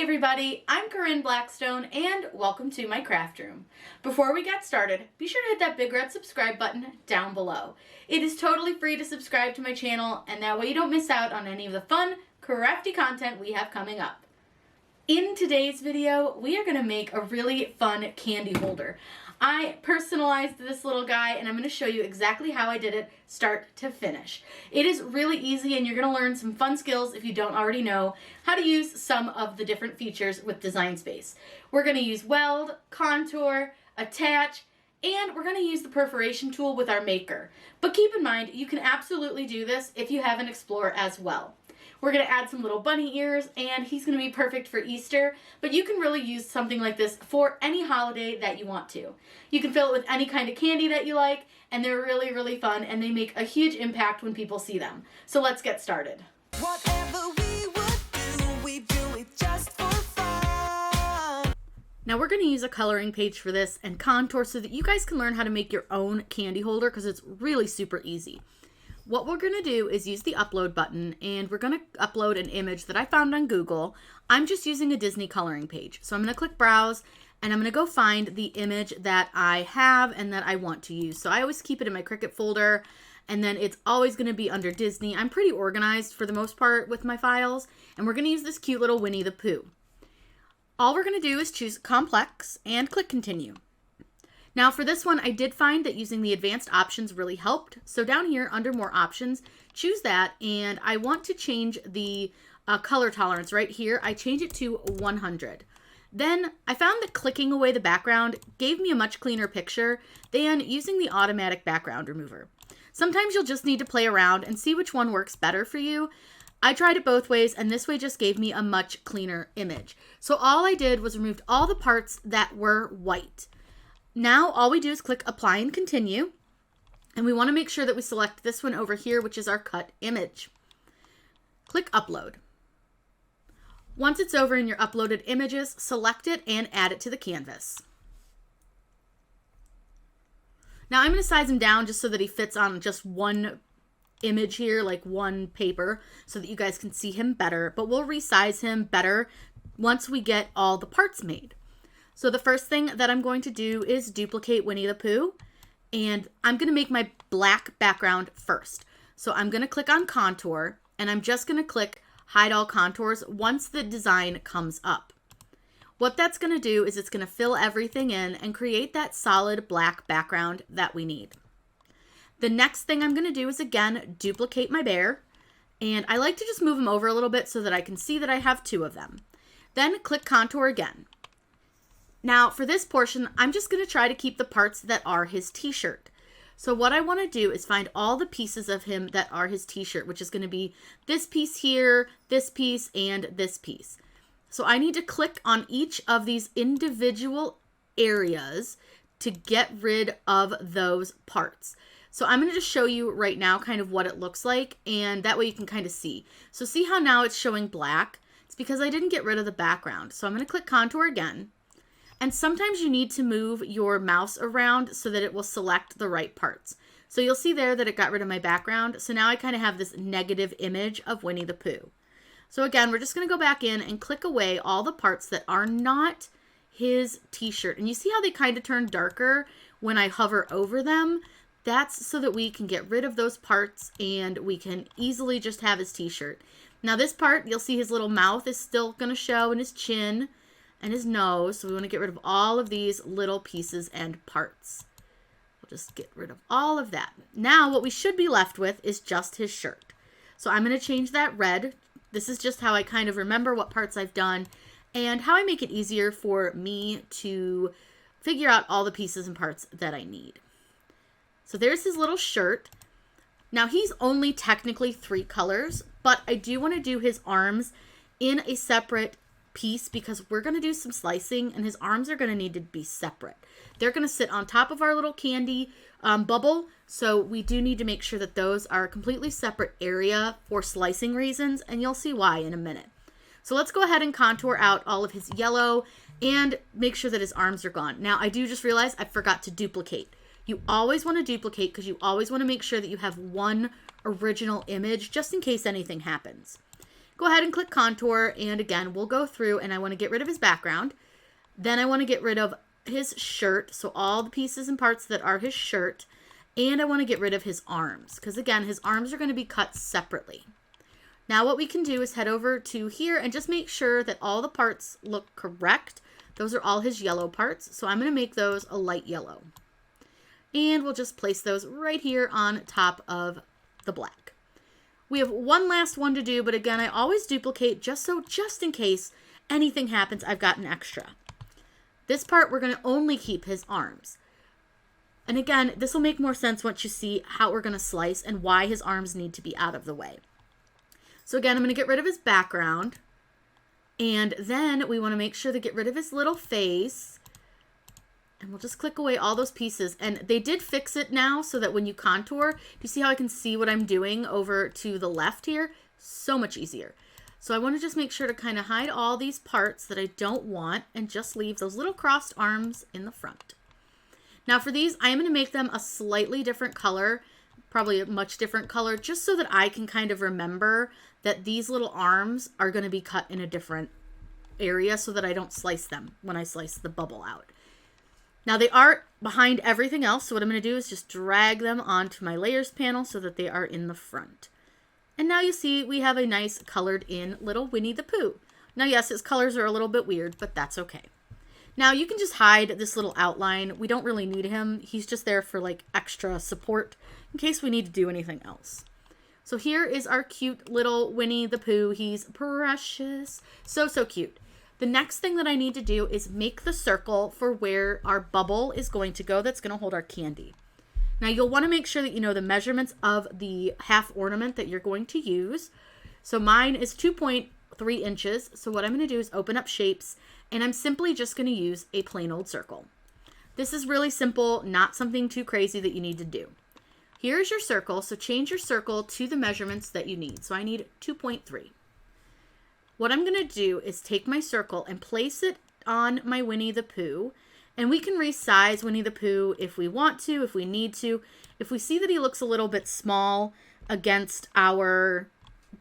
everybody, I'm Corinne Blackstone and welcome to my craft room. Before we get started, be sure to hit that big red subscribe button down below. It is totally free to subscribe to my channel and that way you don't miss out on any of the fun, crafty content we have coming up. In today's video, we are going to make a really fun candy holder. I personalized this little guy and I'm going to show you exactly how I did it start to finish. It is really easy and you're going to learn some fun skills if you don't already know how to use some of the different features with Design Space. We're going to use weld, contour, attach, and we're going to use the perforation tool with our maker. But keep in mind, you can absolutely do this if you have an Explorer as well. We're going to add some little bunny ears and he's going to be perfect for Easter, but you can really use something like this for any holiday that you want to. You can fill it with any kind of candy that you like and they're really, really fun and they make a huge impact when people see them. So let's get started. Whatever we would do it just for fun. Now we're going to use a coloring page for this and contour so that you guys can learn how to make your own candy holder because it's really super easy. What we're going to do is use the upload button and we're going to upload an image that I found on Google. I'm just using a Disney coloring page. So I'm going to click browse and I'm going to go find the image that I have and that I want to use. So I always keep it in my Cricut folder and then it's always going to be under Disney. I'm pretty organized for the most part with my files and we're going to use this cute little Winnie the Pooh. All we're going to do is choose complex and click continue. Now for this one, I did find that using the advanced options really helped. So down here under more options, choose that and I want to change the color tolerance right here. I change it to 100. Then I found that clicking away the background gave me a much cleaner picture than using the automatic background remover. Sometimes you'll just need to play around and see which one works better for you. I tried it both ways and this way just gave me a much cleaner image. So all I did was remove all the parts that were white. Now all we do is click apply and continue and we want to make sure that we select this one over here, which is our cut image. Click upload. Once it's over in your uploaded images, select it and add it to the canvas. Now I'm going to size him down just so that he fits on just one image here, like one paper, so that you guys can see him better, but we'll resize him better once we get all the parts made. So the first thing that I'm going to do is duplicate Winnie the Pooh and I'm going to make my black background first. So I'm going to click on contour and I'm just going to click hide all contours once the design comes up. What that's going to do is it's going to fill everything in and create that solid black background that we need. The next thing I'm going to do is again duplicate my bear and I like to just move them over a little bit so that I can see that I have two of them. Then click contour again. Now for this portion, I'm just going to try to keep the parts that are his t-shirt. So what I want to do is find all the pieces of him that are his t-shirt, which is going to be this piece here, this piece, and this piece. So I need to click on each of these individual areas to get rid of those parts. So I'm going to just show you right now kind of what it looks like, and that way you can kind of see. So see how now it's showing black? It's because I didn't get rid of the background. So I'm going to click contour again. And sometimes you need to move your mouse around so that it will select the right parts. So you'll see there that it got rid of my background. So now I kind of have this negative image of Winnie the Pooh. So again, we're just going to go back in and click away all the parts that are not his t-shirt. And you see how they kind of turn darker when I hover over them? That's so that we can get rid of those parts and we can easily just have his t-shirt. Now this part, you'll see his little mouth is still going to show and his chin and his nose. So we want to get rid of all of these little pieces and parts. We'll just get rid of all of that. Now what we should be left with is just his shirt. So I'm going to change that red. This is just how I kind of remember what parts I've done and how I make it easier for me to figure out all the pieces and parts that I need. So there's his little shirt. Now he's only technically 3 colors, but I do want to do his arms in a separate piece because we're going to do some slicing and his arms are going to need to be separate. They're going to sit on top of our little candy bubble, so we do need to make sure that those are a completely separate area for slicing reasons, and you'll see why in a minute. So let's go ahead and contour out all of his yellow and make sure that his arms are gone. Now I do just realize I forgot to duplicate. You always want to duplicate because you always want to make sure that you have one original image just in case anything happens. go ahead and click contour. And again, we'll go through and I want to get rid of his background. Then I want to get rid of his shirt. So all the pieces and parts that are his shirt. And I want to get rid of his arms because again, his arms are going to be cut separately. Now what we can do is head over to here and just make sure that all the parts look correct. Those are all his yellow parts. So I'm going to make those a light yellow. And we'll just place those right here on top of the black. We have one last one to do, but again, I always duplicate just in case anything happens, I've got an extra. This part, we're going to only keep his arms. And again, this will make more sense once you see how we're going to slice and why his arms need to be out of the way. So again, I'm going to get rid of his background. And then we want to make sure to get rid of his little face. And we'll just click away all those pieces. And they did fix it now so that when you contour, do you see how I can see what I'm doing over to the left here? So much easier. So I want to just make sure to kind of hide all these parts that I don't want and just leave those little crossed arms in the front. Now for these, I am going to make them a slightly different color, probably a much different color, just so that I can kind of remember that these little arms are going to be cut in a different area so that I don't slice them when I slice the bubble out. Now they are behind everything else, so what I'm going to do is just drag them onto my layers panel so that they are in the front. And now you see we have a nice colored in little Winnie the Pooh. Now yes, his colors are a little bit weird, but that's okay. Now you can just hide this little outline. We don't really need him. He's just there for like extra support in case we need to do anything else. So here is our cute little Winnie the Pooh. He's precious. So cute. The next thing that I need to do is make the circle for where our bubble is going to go that's going to hold our candy. Now you'll want to make sure that you know the measurements of the half ornament that you're going to use. So mine is 2.3 inches. So what I'm going to do is open up shapes and I'm simply just going to use a plain old circle. This is really simple, not something too crazy that you need to do. Here's your circle. So change your circle to the measurements that you need. So I need 2.3. What I'm going to do is take my circle and place it on my Winnie the Pooh. And we can resize Winnie the Pooh if we want to, if we need to. If we see that he looks a little bit small against our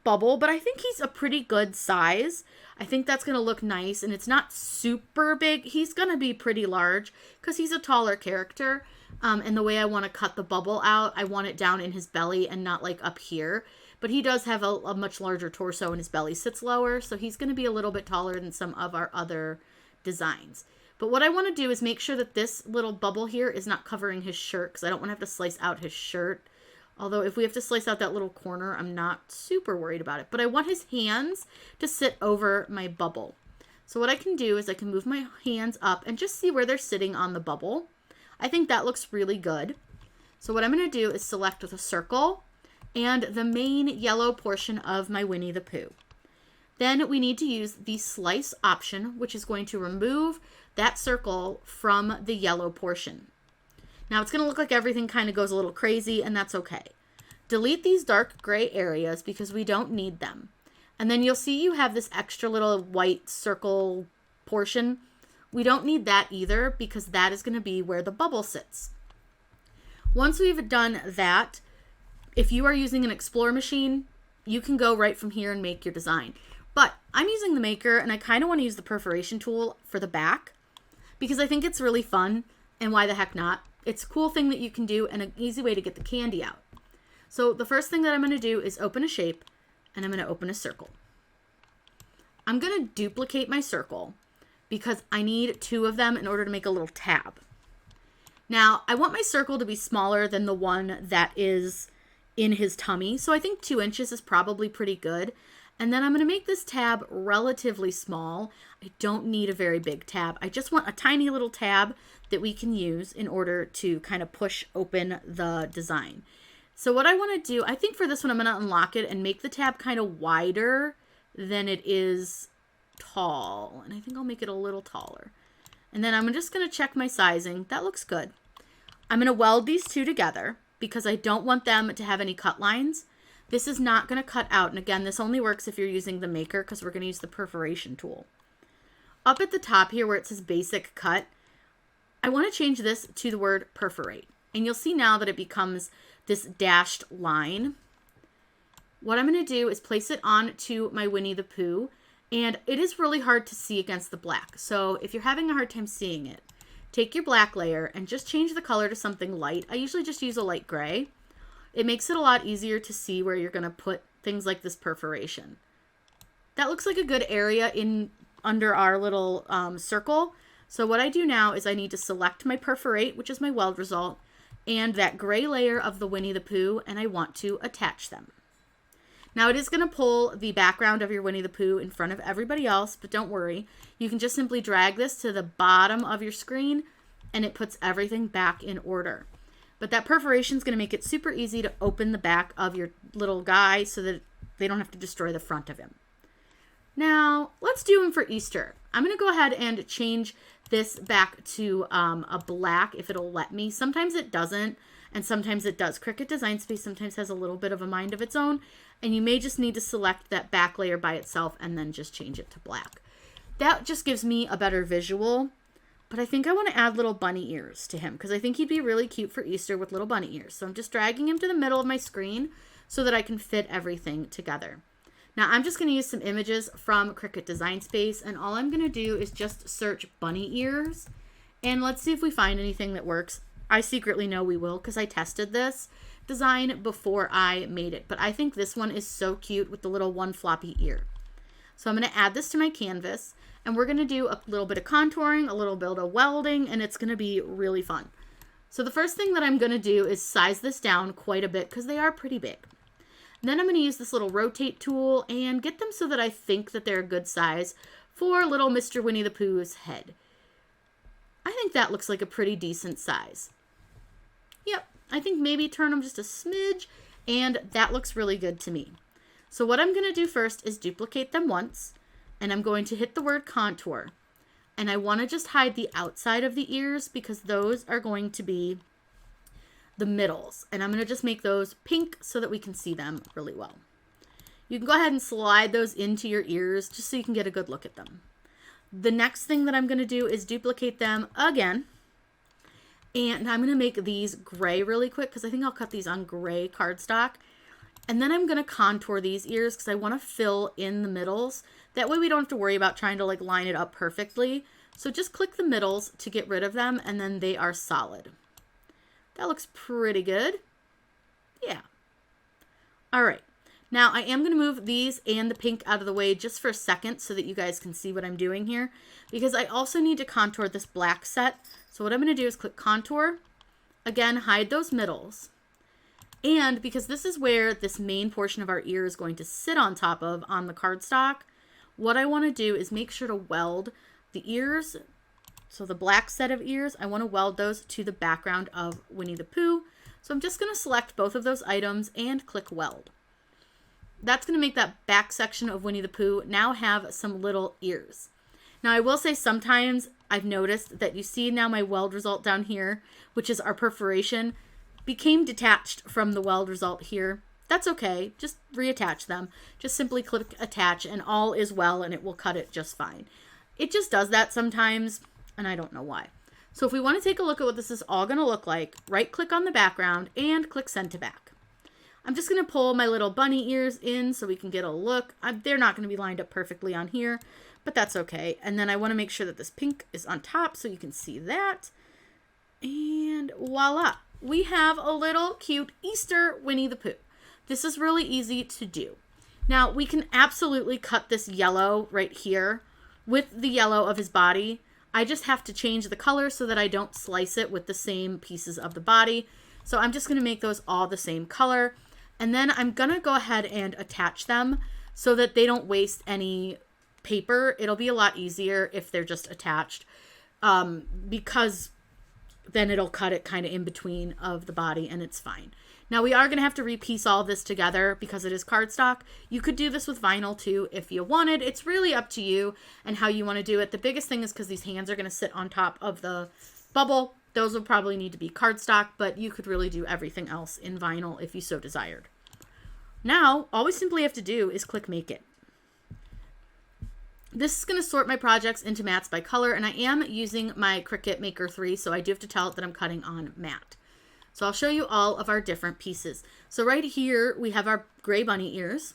bubble, but I think he's a pretty good size. I think that's going to look nice, and it's not super big. He's going to be pretty large because he's a taller character. And the way I want to cut the bubble out, I want it down in his belly and not like up here. But he does have a much larger torso and his belly sits lower, so he's going to be a little bit taller than some of our other designs. But what I want to do is make sure that this little bubble here is not covering his shirt because I don't want to have to slice out his shirt. Although if we have to slice out that little corner, I'm not super worried about it. But I want his hands to sit over my bubble. So what I can do is I can move my hands up and just see where they're sitting on the bubble. I think that looks really good. So what I'm going to do is select with a circle and the main yellow portion of my Winnie the Pooh. Then we need to use the slice option, which is going to remove that circle from the yellow portion. Now it's going to look like everything kind of goes a little crazy, and that's okay. Delete these dark gray areas because we don't need them. And then you'll see you have this extra little white circle portion. We don't need that either because that is going to be where the bubble sits. Once we've done that, if you are using an Explore machine, you can go right from here and make your design. But I'm using the Maker, and I kind of want to use the perforation tool for the back because I think it's really fun, and why the heck not? It's a cool thing that you can do and an easy way to get the candy out. So the first thing that I'm going to do is open a shape, and I'm going to open a circle. I'm going to duplicate my circle because I need 2 of them in order to make a little tab. Now, I want my circle to be smaller than the one that is in his tummy, so I think 2 inches is probably pretty good. And then I'm going to make this tab relatively small. I don't need a very big tab. I just want a tiny little tab that we can use in order to kind of push open the design. So what I want to do, I think for this one, I'm going to unlock it and make the tab kind of wider than it is tall. And I think I'll make it a little taller. And then I'm just going to check my sizing. That looks good. I'm going to weld these 2 together because I don't want them to have any cut lines. This is not going to cut out. And again, this only works if you're using the Maker because we're going to use the perforation tool. Up at the top here where it says basic cut, I want to change this to the word perforate. And you'll see now that it becomes this dashed line. what I'm going to do is place it onto my Winnie the Pooh, and it is really hard to see against the black. So if you're having a hard time seeing it, take your black layer and just change the color to something light. I usually just use a light gray. It makes it a lot easier to see where you're going to put things like this perforation. That looks like a good area in under our little circle. So what I do now is I need to select my perforate, which is my weld result, and that gray layer of the Winnie the Pooh, and I want to attach them. Now it is going to pull the background of your Winnie the Pooh in front of everybody else, but don't worry. You can just simply drag this to the bottom of your screen and it puts everything back in order. But that perforation is going to make it super easy to open the back of your little guy so that they don't have to destroy the front of him. Now let's do him for Easter. I'm going to go ahead and change this back to a black if it'll let me. Sometimes it doesn't, and sometimes it does. Cricut Design Space sometimes has a little bit of a mind of its own, and you may just need to select that back layer by itself and then just change it to black. That just gives me a better visual, but I think I want to add little bunny ears to him because I think he'd be really cute for Easter with little bunny ears. So I'm just dragging him to the middle of my screen so that I can fit everything together. Now I'm just going to use some images from Cricut Design Space, and all I'm going to do is just search bunny ears, and let's see if we find anything that works. I secretly know we will because I tested this design before I made it, but I think this one is so cute with the little one floppy ear. So I'm going to add this to my canvas, and we're going to do a little bit of contouring, a little bit of welding, and it's going to be really fun. So the first thing that I'm going to do is size this down quite a bit because they are pretty big. Then I'm going to use this little rotate tool and get them so that I think that they're a good size for little Mr. Winnie the Pooh's head. I think that looks like a pretty decent size. Yep, I think maybe turn them just a smidge, and that looks really good to me. So what I'm going to do first is duplicate them once, and I'm going to hit the word contour. And I want to just hide the outside of the ears because those are going to be the middles, and I'm going to just make those pink so that we can see them really well. You can go ahead and slide those into your ears just so you can get a good look at them. The next thing that I'm going to do is duplicate them again, and I'm going to make these gray really quick because I think I'll cut these on gray cardstock, and then I'm going to contour these ears because I want to fill in the middles. That way we don't have to worry about trying to like line it up perfectly. So just click the middles to get rid of them, and then they are solid. That looks pretty good. Yeah. All right. Now I am going to move these and the pink out of the way just for a second so that you guys can see what I'm doing here, because I also need to contour this black set. So what I'm going to do is click contour. Again, hide those middles. And because this is where this main portion of our ear is going to sit on top of on the cardstock, what I want to do is make sure to weld the ears. So the black set of ears, I want to weld those to the background of Winnie the Pooh. So I'm just going to select both of those items and click weld. That's going to make that back section of Winnie the Pooh now have some little ears. Now I will say sometimes I've noticed that you see now my weld result down here, which is our perforation, became detached from the weld result here. That's okay. Just reattach them. Just simply click attach and all is well, and it will cut it just fine. It just does that sometimes, and I don't know why. So if we want to take a look at what this is all going to look like, right click on the background and click send to back. I'm just going to pull my little bunny ears in so we can get a look. They're not going to be lined up perfectly on here, but that's okay. And then I want to make sure that this pink is on top so you can see that. And voila, we have a little cute Easter Winnie the Pooh. This is really easy to do. Now we can absolutely cut this yellow right here with the yellow of his body. I just have to change the color so that I don't slice it with the same pieces of the body. So I'm just going to make those all the same color. And then I'm going to go ahead and attach them so that they don't waste any paper. It'll be a lot easier if they're just attached because then it'll cut it kind of in between of the body and it's fine. Now we are going to have to repiece all this together because it is cardstock. You could do this with vinyl too if you wanted. It's really up to you and how you want to do it. The biggest thing is because these hands are going to sit on top of the bubble. Those will probably need to be cardstock, but you could really do everything else in vinyl if you so desired. Now, all we simply have to do is click Make It. This is going to sort my projects into mats by color, and I am using my Cricut Maker 3, so I do have to tell it that I'm cutting on matte. So I'll show you all of our different pieces. So right here, we have our gray bunny ears.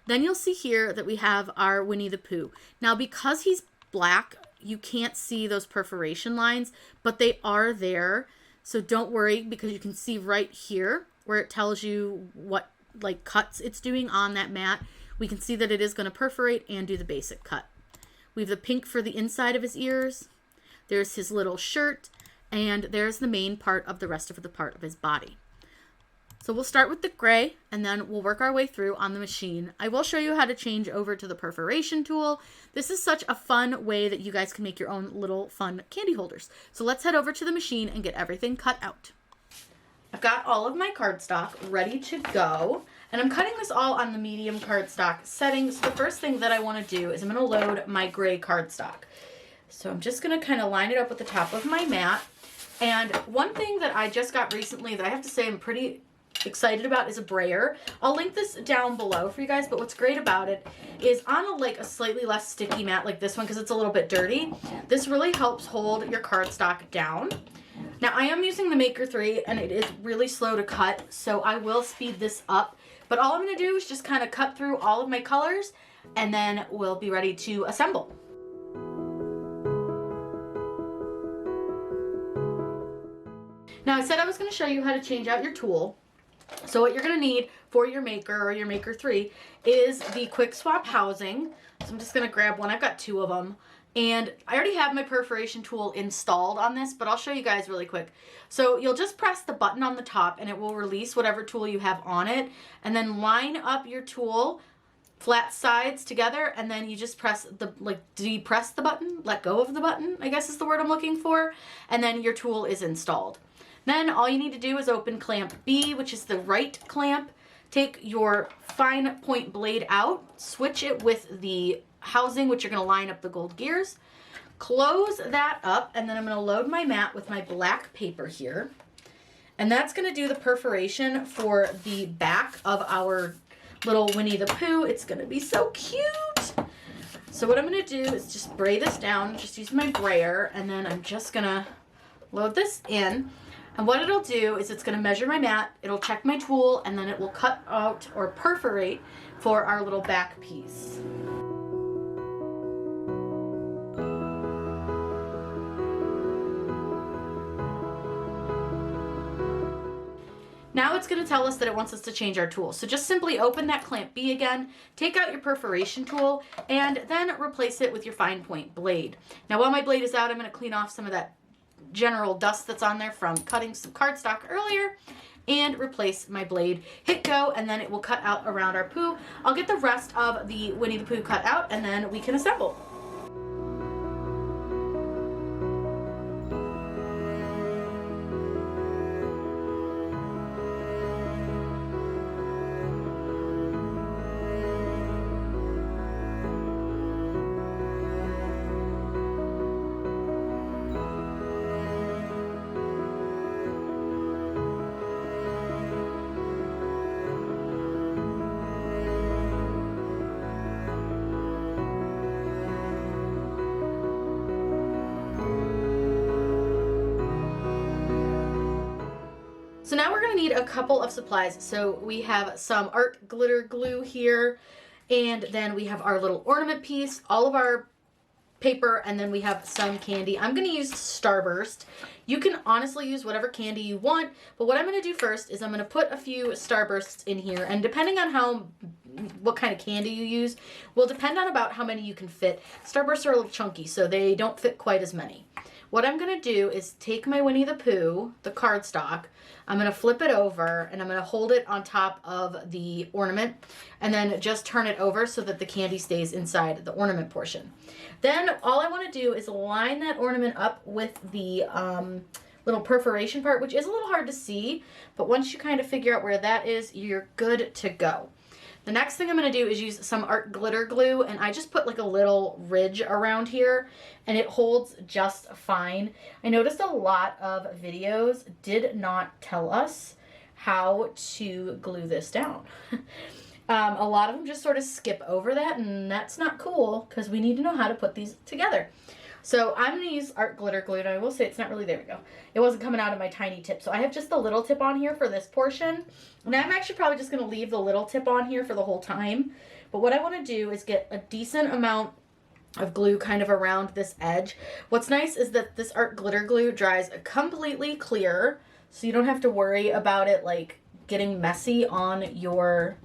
Then you'll see here that we have our Winnie the Pooh. Now, because he's black, you can't see those perforation lines, but they are there. So don't worry, because you can see right here where it tells you what like cuts it's doing on that mat. We can see that it is going to perforate and do the basic cut. We have the pink for the inside of his ears. There's his little shirt, and there's the main part of the rest of the part of his body. So we'll start with the gray, and then we'll work our way through on the machine. I will show you how to change over to the perforation tool. This is such a fun way that you guys can make your own little fun candy holders. So let's head over to the machine and get everything cut out. I've got all of my cardstock ready to go, and I'm cutting this all on the medium cardstock setting. So the first thing that I want to do is I'm going to load my gray cardstock. So I'm just going to kind of line it up with the top of my mat. And one thing that I just got recently that I have to say I'm pretty excited about is a brayer. I'll link this down below for you guys, but what's great about it is on a slightly less sticky mat like this one, because it's a little bit dirty, this really helps hold your cardstock down. Now I am using the Maker 3 and it is really slow to cut, so I will speed this up, but all I'm going to do is just kind of cut through all of my colors and then we'll be ready to assemble. Now I said I was going to show you how to change out your tool. So what you're going to need for your Maker or your Maker 3 is the quick swap housing. So I'm just going to grab one. I've got two of them. And I already have my perforation tool installed on this, but I'll show you guys really quick. So you'll just press the button on the top and it will release whatever tool you have on it. And then line up your tool flat sides together, and then you just press the, depress the button, let go of the button, I guess is the word I'm looking for. And then your tool is installed. Then all you need to do is open clamp B, which is the right clamp. Take your fine point blade out, switch it with the housing, which you're going to line up the gold gears. Close that up, and then I'm going to load my mat with my black paper here. And that's going to do the perforation for the back of our little Winnie the Pooh. It's going to be so cute. So what I'm going to do is just bray this down, just use my brayer, and then I'm just going to load this in. And what it'll do is it's going to measure my mat, it'll check my tool, and then it will cut out or perforate for our little back piece. Now it's going to tell us that it wants us to change our tool. So just simply open that clamp B again, take out your perforation tool, and then replace it with your fine point blade. Now while my blade is out, I'm going to clean off some of that general dust that's on there from cutting some cardstock earlier and replace my blade. Hit go, and then it will cut out around our Pooh. I'll get the rest of the Winnie the Pooh cut out and then we can assemble. So now we're going to need a couple of supplies. So we have some art glitter glue here, and then we have our little ornament piece, all of our paper, and then we have some candy. I'm going to use Starburst. You can honestly use whatever candy you want, but what I'm going to do first is I'm going to put a few Starbursts in here, and depending on what kind of candy you use will depend on about how many you can fit. Starbursts are a little chunky, so they don't fit quite as many. What I'm going to do is take my Winnie the Pooh, the cardstock, I'm going to flip it over and I'm going to hold it on top of the ornament and then just turn it over so that the candy stays inside the ornament portion. Then all I want to do is line that ornament up with the little perforation part, which is a little hard to see, but once you kind of figure out where that is, you're good to go. The next thing I'm going to do is use some art glitter glue, and I just put like a little ridge around here and it holds just fine. I noticed a lot of videos did not tell us how to glue this down. A lot of them just sort of skip over that, and that's not cool because we need to know how to put these together. So I'm going to use art glitter glue, and I will say it's not really, there we go. It wasn't coming out of my tiny tip. So I have just the little tip on here for this portion. And I'm actually probably just going to leave the little tip on here for the whole time. But what I want to do is get a decent amount of glue kind of around this edge. What's nice is that this art glitter glue dries completely clear, so you don't have to worry about it like getting messy on your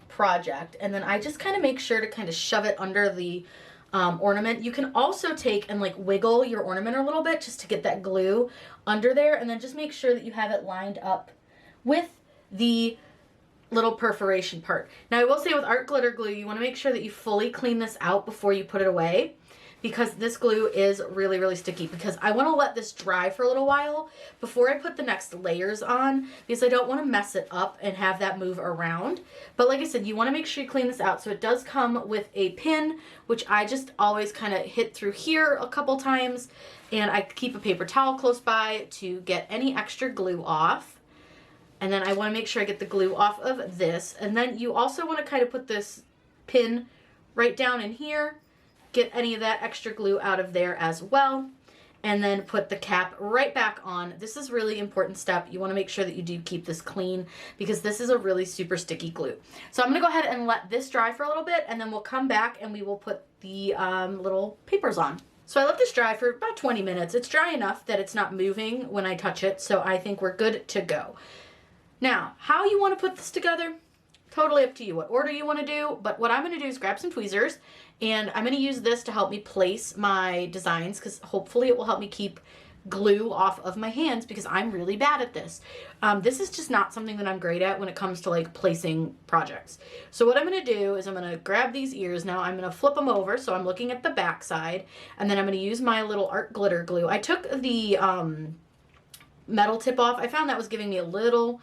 project. And then I just kind of make sure to kind of shove it under the ornament. You can also take and like wiggle your ornament a little bit just to get that glue under there, and then just make sure that you have it lined up with the little perforation part. Now I will say with art glitter glue, you want to make sure that you fully clean this out before you put it away, because this glue is really, really sticky, because I want to let this dry for a little while before I put the next layers on, because I don't want to mess it up and have that move around. But like I said, you want to make sure you clean this out. So it does come with a pin, which I just always kind of hit through here a couple times, and I keep a paper towel close by to get any extra glue off. And then I want to make sure I get the glue off of this. And then you also want to kind of put this pin right down in here, get any of that extra glue out of there as well, and then put the cap right back on. This is a really important step. You want to make sure that you do keep this clean, because this is a really super sticky glue. So I'm going to go ahead and let this dry for a little bit, and then we'll come back and we will put the little papers on. So I let this dry for about 20 minutes. It's dry enough that it's not moving when I touch it, so I think we're good to go. Now, how you want to put this together, totally up to you, what order you want to do, but what I'm going to do is grab some tweezers, and I'm going to use this to help me place my designs, because hopefully it will help me keep glue off of my hands, because I'm really bad at this. This is just not something that I'm great at when it comes to like placing projects. So what I'm going to do is I'm going to grab these ears. Now I'm going to flip them over so I'm looking at the back side, and then I'm going to use my little art glitter glue. I took the metal tip off. I found that was giving me a little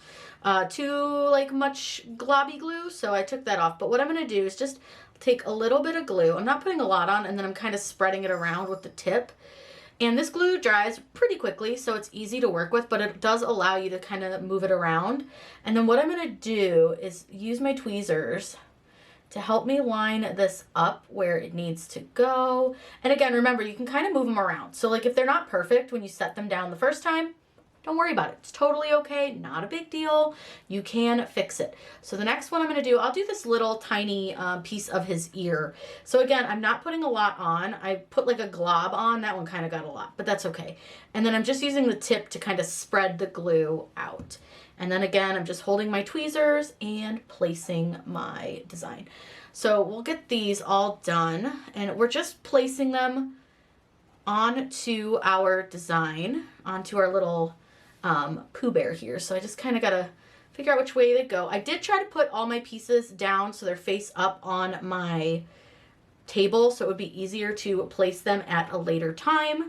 too like much globby glue, so I took that off. But what I'm going to do is just take a little bit of glue. I'm not putting a lot on, and then I'm kind of spreading it around with the tip. And this glue dries pretty quickly, so it's easy to work with, but it does allow you to kind of move it around. And then what I'm going to do is use my tweezers to help me line this up where it needs to go. And again, remember, you can kind of move them around. So like if they're not perfect when you set them down the first time, don't worry about it. It's totally okay. Not a big deal. You can fix it. So the next one I'm going to do, I'll do this little tiny piece of his ear. So again, I'm not putting a lot on. I put like a glob on. That one kind of got a lot, but that's okay. And then I'm just using the tip to kind of spread the glue out. And then again, I'm just holding my tweezers and placing my design. So we'll get these all done, and we're just placing them onto our design, onto our little Pooh Bear here. So I just kind of got to figure out which way they go. I did try to put all my pieces down so they're face up on my table, so it would be easier to place them at a later time. So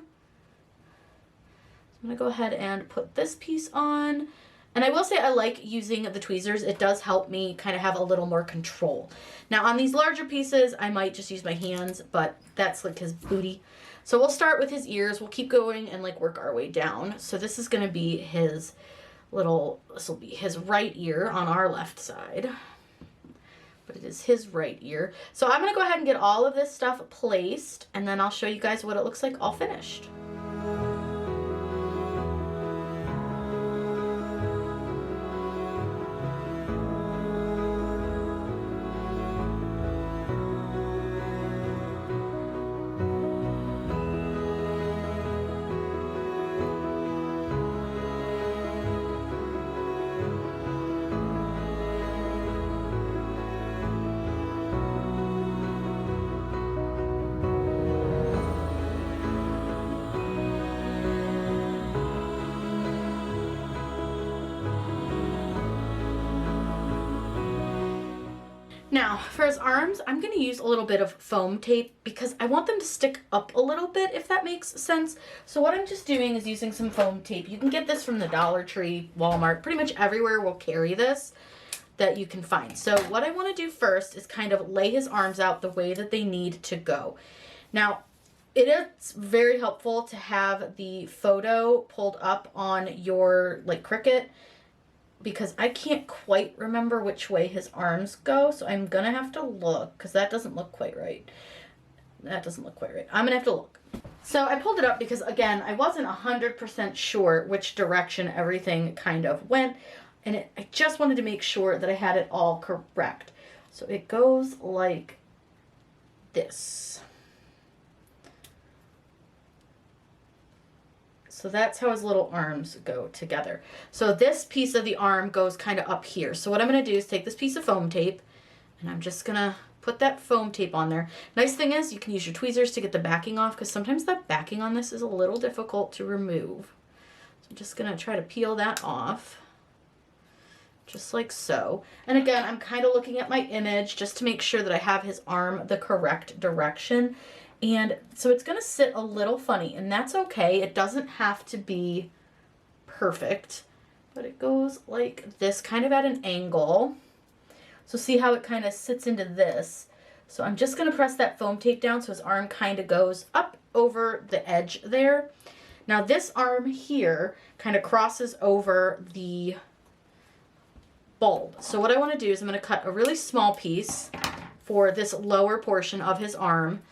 I'm going to go ahead and put this piece on. And I will say I like using the tweezers. It does help me kind of have a little more control. Now on these larger pieces, I might just use my hands, but that's like his booty. So we'll start with his ears. We'll keep going and like work our way down. So this is going to be his little, this will be his right ear on our left side. But it is his right ear. So I'm going to go ahead and get all of this stuff placed, and then I'll show you guys what it looks like all finished. Now, for his arms, I'm going to use a little bit of foam tape because I want them to stick up a little bit, if that makes sense. So what I'm just doing is using some foam tape. You can get this from the Dollar Tree, Walmart, pretty much everywhere will carry this that you can find. So what I want to do first is kind of lay his arms out the way that they need to go. Now, it is very helpful to have the photo pulled up on your like Cricut, because I can't quite remember which way his arms go, so I'm gonna have to look, because that doesn't look quite right. That doesn't look quite right. I'm gonna have to look. So I pulled it up because, again, I wasn't 100% sure which direction everything kind of went. And I just wanted to make sure that I had it all correct. So it goes like this. So that's how his little arms go together. So this piece of the arm goes kind of up here. So what I'm going to do is take this piece of foam tape, and I'm just going to put that foam tape on there. Nice thing is you can use your tweezers to get the backing off, because sometimes that backing on this is a little difficult to remove. So I'm just going to try to peel that off. Just like so. And again, I'm kind of looking at my image just to make sure that I have his arm the correct direction. And so it's going to sit a little funny, and that's okay. It doesn't have to be perfect, but it goes like this, kind of at an angle. So see how it kind of sits into this. So I'm just going to press that foam tape down so his arm kind of goes up over the edge there. Now this arm here kind of crosses over the bulb. So what I want to do is I'm going to cut a really small piece for this lower portion of his arm.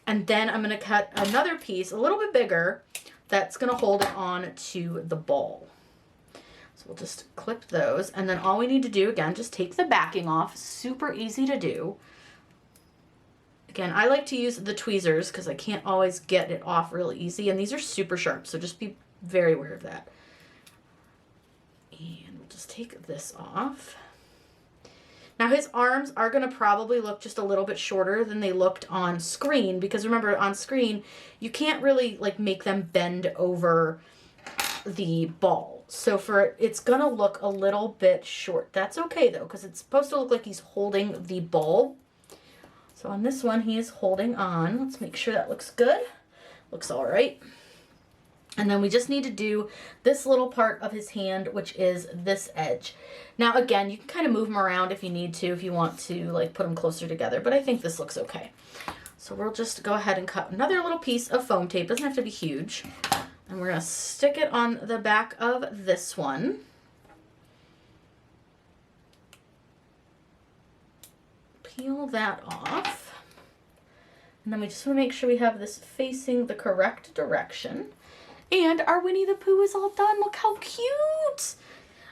And then I'm going to cut another piece a little bit bigger that's going to hold it on to the ball. So we'll just clip those. And then all we need to do, again, just take the backing off. Super easy to do. Again, I like to use the tweezers because I can't always get it off really easy. And these are super sharp, so just be very aware of that. And we'll just take this off. Now his arms are going to probably look just a little bit shorter than they looked on screen, because remember on screen you can't really like make them bend over the ball. So it's going to look a little bit short. That's okay though, because it's supposed to look like he's holding the bulb. So on this one he is holding on. Let's make sure that looks good. Looks all right. And then we just need to do this little part of his hand, which is this edge. Now, again, you can kind of move them around if you need to, if you want to like put them closer together, but I think this looks okay. So we'll just go ahead and cut another little piece of foam tape. Doesn't have to be huge. And we're going to stick it on the back of this one. Peel that off. And then we just want to make sure we have this facing the correct direction. And our Winnie the Pooh is all done. Look how cute.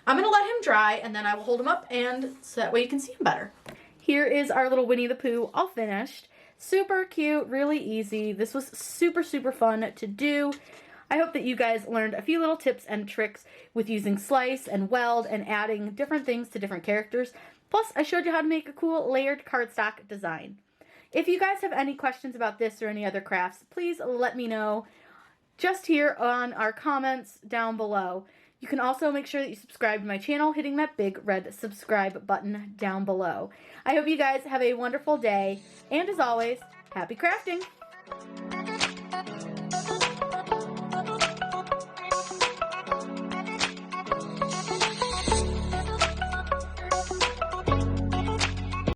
I'm going to let him dry, and then I will hold him up, and so that way you can see him better. Here is our little Winnie the Pooh all finished. Super cute, really easy. This was super, super fun to do. I hope that you guys learned a few little tips and tricks with using slice and weld and adding different things to different characters. Plus, I showed you how to make a cool layered cardstock design. If you guys have any questions about this or any other crafts, please let me know just here on our comments down below. You can also make sure that you subscribe to my channel, hitting that big red subscribe button down below. I hope you guys have a wonderful day, and as always, happy crafting!